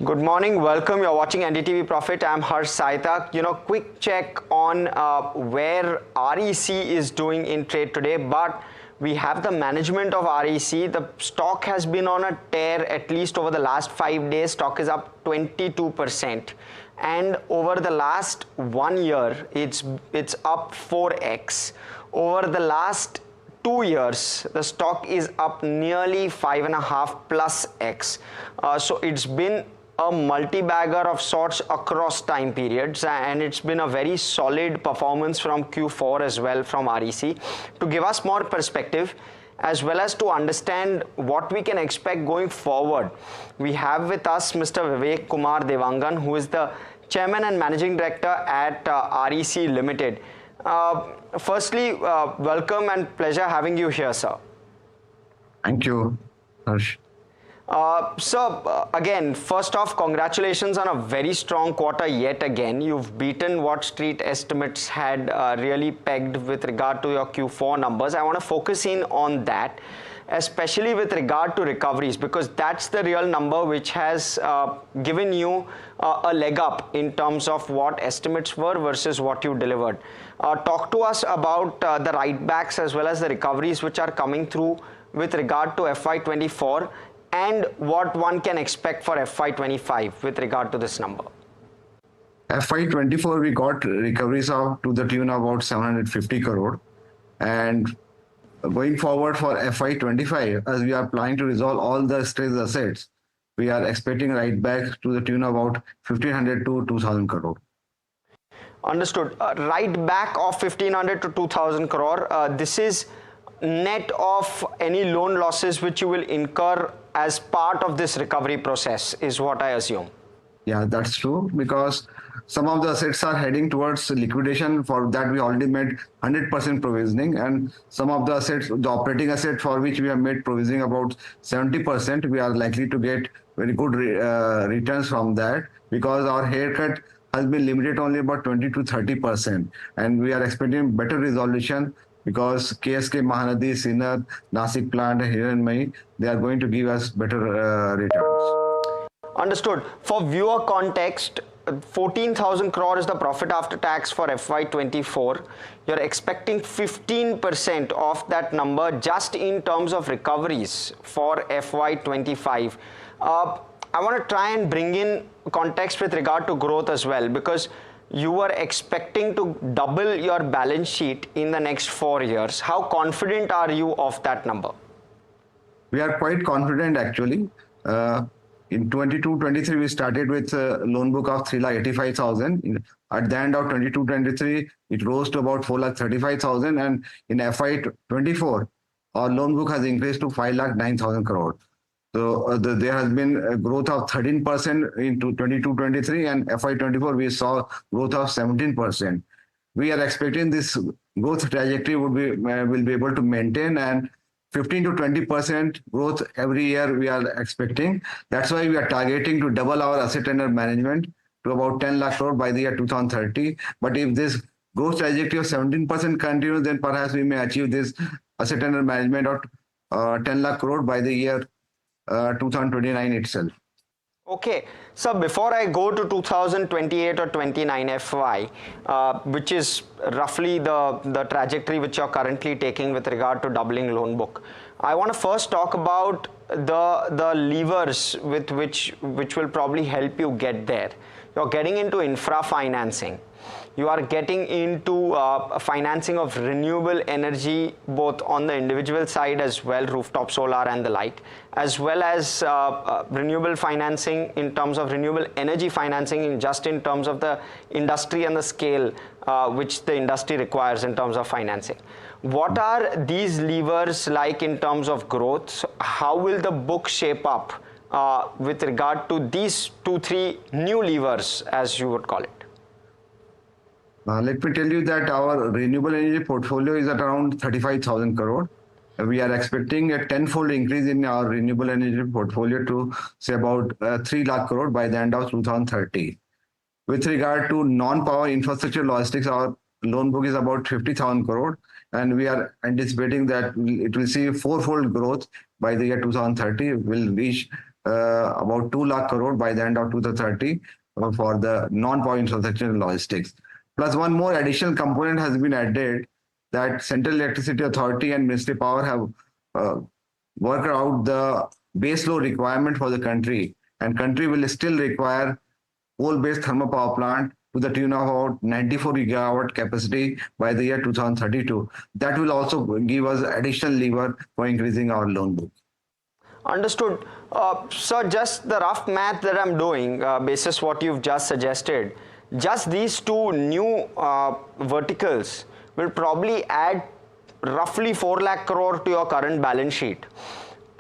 Good morning, welcome. You're watching NDTV Profit. I'm Harsh Saitak. Quick check on where REC is doing in trade today, but we have the management of REC. The stock has been on a tear at least over the last 5 days. Stock is up 22%. And over the last 1 year, it's up 4x. Over the last 2 years, the stock is up nearly 5.5 plus x. So it's been a multi-bagger of sorts across time periods, and it's been a very solid performance from Q4 as well from REC. To give us more perspective, as well as to understand what we can expect going forward, we have with us Mr. Vivek Kumar Dewangan, who is the Chairman and Managing Director at REC Limited. Firstly, welcome and pleasure having you here, sir. Thank you, Harsh. So again, first off, congratulations on a very strong quarter yet again. You've beaten what street estimates had really pegged with regard to your Q4 numbers. I want to focus in on that, especially with regard to recoveries, because that's the real number which has given you a leg up in terms of what estimates were versus what you delivered. Talk to us about the write backs as well as the recoveries which are coming through with regard to FY24 and what one can expect for FY25 with regard to this number. FY24, we got recoveries of to the tune of about 750 crore. And going forward for FY25, as we are planning to resolve all the stressed assets, we are expecting write back to the tune of about 1,500 to 2,000 crore. Understood. Write back of 1,500 to 2,000 crore. This is net of any loan losses which you will incur as part of this recovery process, is what I assume. Yeah, that's true, because some of the assets are heading towards liquidation. For that, we already made 100% provisioning, and some of the assets, the operating asset for which we have made provisioning about 70%, we are likely to get very good returns from that, because our haircut has been limited only about 20 to 30%, and we are expecting better resolution, because KSK, Mahanadi, Sinnar, Nasik plant, Hiranmaye, they are going to give us better returns. Understood. For viewer context, 14,000 crore is the profit after tax for FY24. You're expecting 15% of that number just in terms of recoveries for FY25. I want to try and bring in context with regard to growth as well, because you were expecting to double your balance sheet in the next 4 years. How confident are you of that number? We are quite confident, actually. In 22-23, we started with a loan book of 3,85,000. At the end of 22-23, it rose to about 4,35,000. And in FY24, our loan book has increased to 5,09,000 crore. So there has been a growth of 13% into 22-23, and FY24 we saw growth of 17%. We are expecting this growth trajectory will be able to maintain, and 15 to 20% growth every year we are expecting. That's why we are targeting to double our asset under management to about 10 lakh crore by the year 2030. But if this growth trajectory of 17% continues, then perhaps we may achieve this asset under management of 10 lakh crore by the year 2029 itself. Okay, so before I go to 2028 or 29 FY, which is roughly the trajectory which you're currently taking with regard to doubling loan book, I want to first talk about the levers with which will probably help you get there. You're getting into infra financing. You are getting into financing of renewable energy, both on the individual side as well, rooftop solar and the like, as well as renewable financing in terms of renewable energy financing in terms of the industry and the scale which the industry requires in terms of financing. What are these levers like in terms of growth? How will the book shape up with regard to these 2-3 new levers, as you would call it? Let me tell you that our renewable energy portfolio is at around 35,000 crore. We are expecting a tenfold increase in our renewable energy portfolio to say about 3 lakh crore by the end of 2030. With regard to non-power infrastructure logistics, our loan book is about 50,000 crore, and we are anticipating that it will see fourfold growth by the year 2030. Will reach about 2 lakh crore by the end of 2030 for the non-power infrastructure and logistics. Plus, one more additional component has been added that Central Electricity Authority and Ministry of Power have worked out the base load requirement for the country, and country will still require coal-based thermal power plant to the tune of about 94 gigawatt capacity by the year 2032. That will also give us additional lever for increasing our loan book. Understood. So just the rough math that I'm doing, basis what you've just suggested, just these two new verticals will probably add roughly 4 lakh crore to your current balance sheet.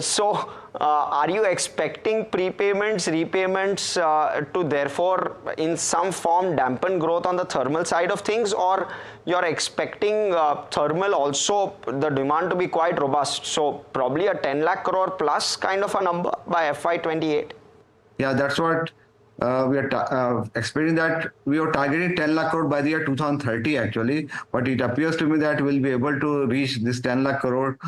So are you expecting prepayments, repayments to therefore in some form dampen growth on the thermal side of things, or you're expecting thermal also the demand to be quite robust? So probably a 10 lakh crore plus kind of a number by FY28? Yeah, that's what we are expecting, that we are targeting 10 lakh crore by the year 2030 actually, but it appears to me that we'll be able to reach this 10 lakh crore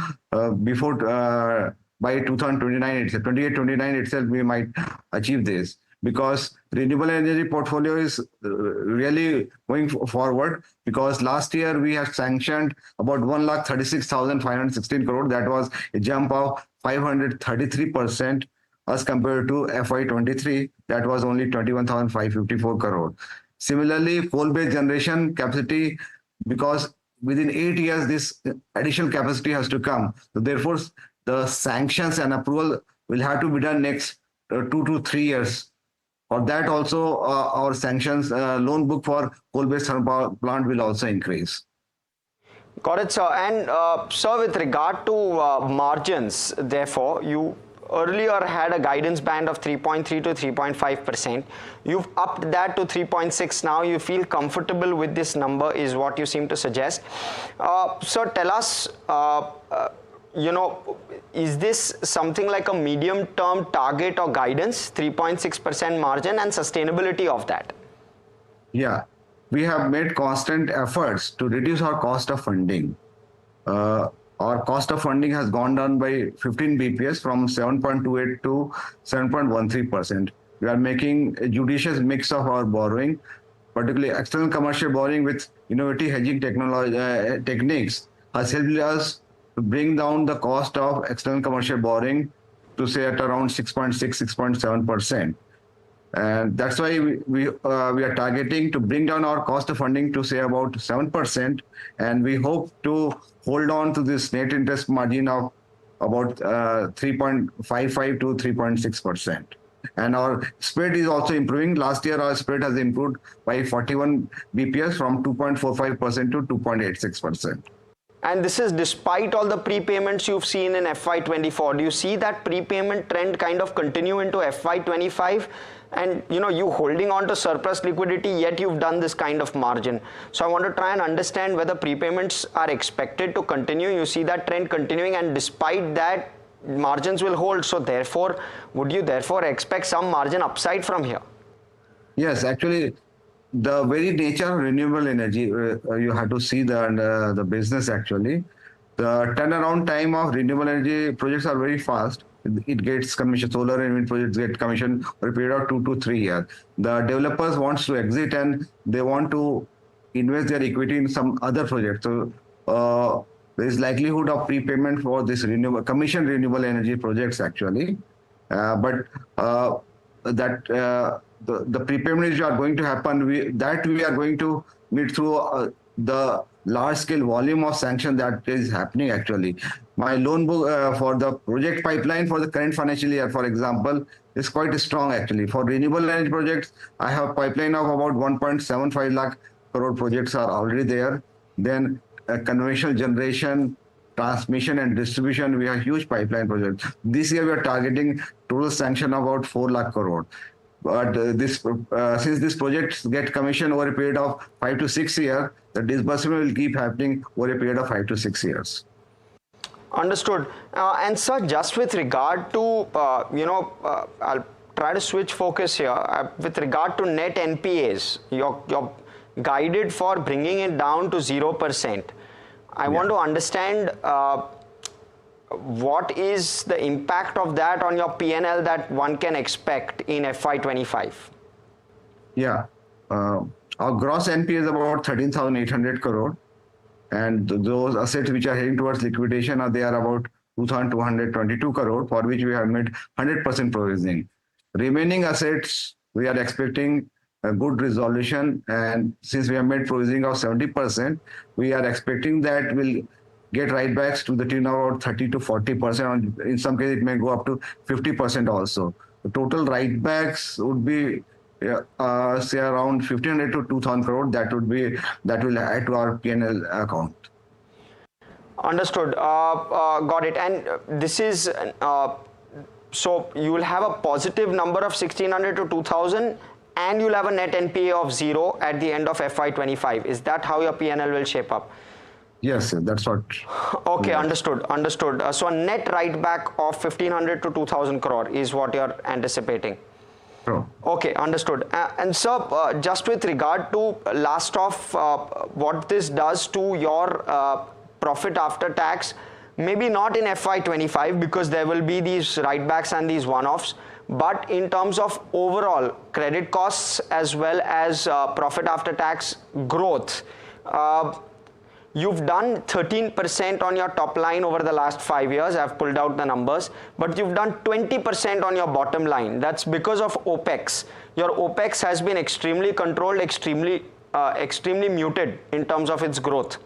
before by 2029 itself, 28-29 itself, we might achieve this, because renewable energy portfolio is really going forward, because last year we had sanctioned about 1,36,516 crore. That was a jump of 533% as compared to FY23, that was only 21,554 crore. Similarly, coal-based generation capacity, because within 8 years this additional capacity has to come. So therefore, the sanctions and approval will have to be done next 2 to 3 years. For that also, our sanctions loan book for coal-based thermal power plant will also increase. Got it, sir. And sir, with regard to margins, therefore, you earlier had a guidance band of 3.3 to 3.5%. You've upped that to 3.6 now. You feel comfortable with this number is what you seem to suggest. Sir, tell us, is this something like a medium-term target or guidance, 3.6% margin, and sustainability of that? Yeah, we have made constant efforts to reduce our cost of funding. Our cost of funding has gone down by 15 BPS from 7.28 to 7.13%. We are making a judicious mix of our borrowing, particularly external commercial borrowing with innovative hedging techniques has helped us to bring down the cost of external commercial borrowing to say at around 6.6, 6.7%. And that's why we are targeting to bring down our cost of funding to say about 7%. And we hope to hold on to this net interest margin of about 3.55 to 3.6%. And our spread is also improving. Last year, our spread has improved by 41 BPS from 2.45% to 2.86%. And this is despite all the prepayments you've seen in FY24. Do you see that prepayment trend kind of continue into FY25? And you holding on to surplus liquidity, yet you've done this kind of margin. So I want to try and understand whether prepayments are expected to continue. You see that trend continuing, and despite that, margins will hold. So therefore, would you therefore expect some margin upside from here? Yes, actually, the very nature of renewable energy, you have to see the business actually. The turnaround time of renewable energy projects are very fast. It gets commissioned, solar and wind projects get commissioned for a period of 2 to 3 years. The developers wants to exit and they want to invest their equity in some other project. So there is likelihood of prepayment for this commissioned renewable energy projects actually. The prepayment which are going to happen, we are going to meet through the large scale volume of sanction that is happening actually. My loan book for the project pipeline for the current financial year, for example, is quite strong actually. For renewable energy projects, I have a pipeline of about 1.75 lakh crore projects are already there. Then conventional generation, transmission and distribution, we have huge pipeline projects. This year we are targeting total sanction of about 4 lakh crore. But since these projects get commissioned over a period of 5 to 6 years, the disbursement will keep happening over a period of 5 to 6 years. Understood. And sir, just with regard to, I'll try to switch focus here. With regard to net NPAs, you're guided for bringing it down to 0%. I want to understand what is the impact of that on your P&L that one can expect in FY25? Yeah. Our gross NPA is about 13,800 crore. And those assets which are heading towards liquidation they are about 2,222 crore, for which we have made 100% provisioning. Remaining assets, we are expecting a good resolution, and since we have made provisioning of 70%, we are expecting that we'll get write-backs to the tune of about 30 to 40%. In some cases, it may go up to 50% also. The total write-backs would be say around 1,500 to 2,000 crore. That will add to our P&L account. Understood. Got it. And this is so you will have a positive number of 1,600 to 2,000, and you'll have a net NPA of 0 at the end of FY25. Is that how your P&L will shape up? Yes, that's what. Okay, understood. So a net write back of 1,500 to 2,000 crore is what you're anticipating. True. Okay, understood. And sir, just with regard to last off, what this does to your profit after tax, maybe not in FY25 because there will be these write-backs and these one-offs, but in terms of overall credit costs as well as profit after tax growth, you've done 13% on your top line over the last 5 years. I've pulled out the numbers, but you've done 20% on your bottom line. That's because of OPEX. Your OPEX has been extremely controlled, extremely muted in terms of its growth.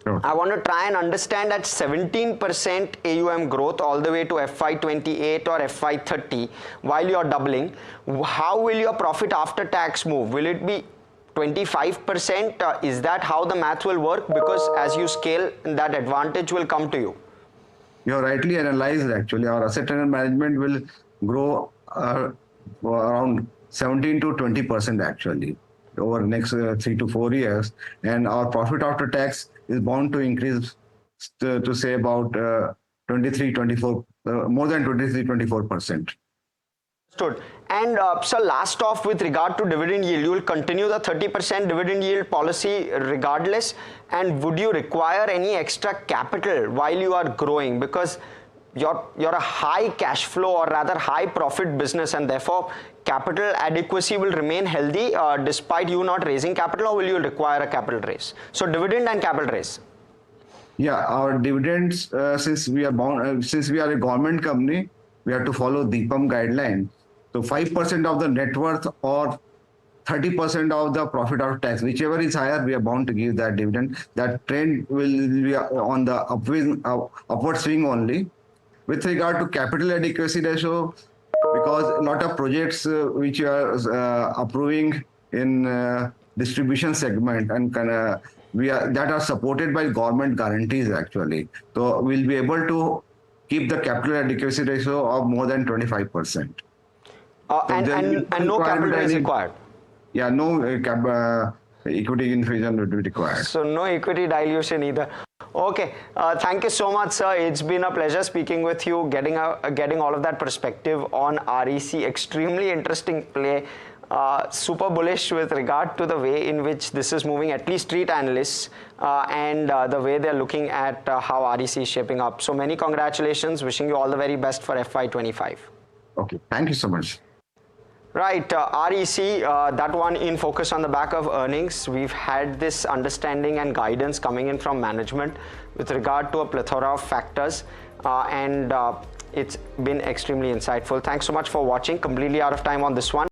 Sure. I want to try and understand at 17% AUM growth all the way to FY28 or FY30 while you're doubling, how will your profit after tax move? Will it be 25%? Is that how the math will work? Because as you scale, that advantage will come to you. You're rightly analyzed. Actually, our asset under management will grow around 17 to 20% actually over the next 3 to 4 years, and our profit after tax is bound to increase to say about 23, 24, more than 23, 24%. Understood. And so last off, with regard to dividend yield, you will continue the 30% dividend yield policy regardless, and would you require any extra capital while you are growing, because you're a high cash flow or rather high profit business, and therefore capital adequacy will remain healthy despite you not raising capital, or will you require a capital raise? So dividend and capital raise. Yeah, our dividends, since we are a government company, we have to follow DIPAM guidelines. So 5% of the net worth or 30% of the profit after tax, whichever is higher, we are bound to give that dividend. That trend will be on the upward swing only. With regard to capital adequacy ratio, because a lot of projects which are approving in distribution segment and that are supported by government guarantees actually. So we'll be able to keep the capital adequacy ratio of more than 25%. And no capital is required. Yeah, no equity infusion would be required. So no equity dilution either. Okay, thank you so much, sir. It's been a pleasure speaking with you, getting all of that perspective on REC. Extremely interesting play. Super bullish with regard to the way in which this is moving, at least street analysts, and the way they're looking at how REC is shaping up. So many congratulations. Wishing you all the very best for FY25. Okay, thank you so much. Right, REC, that one in focus on the back of earnings. We've had this understanding and guidance coming in from management with regard to a plethora of factors, and it's been extremely insightful. Thanks so much for watching. Completely out of time on this one.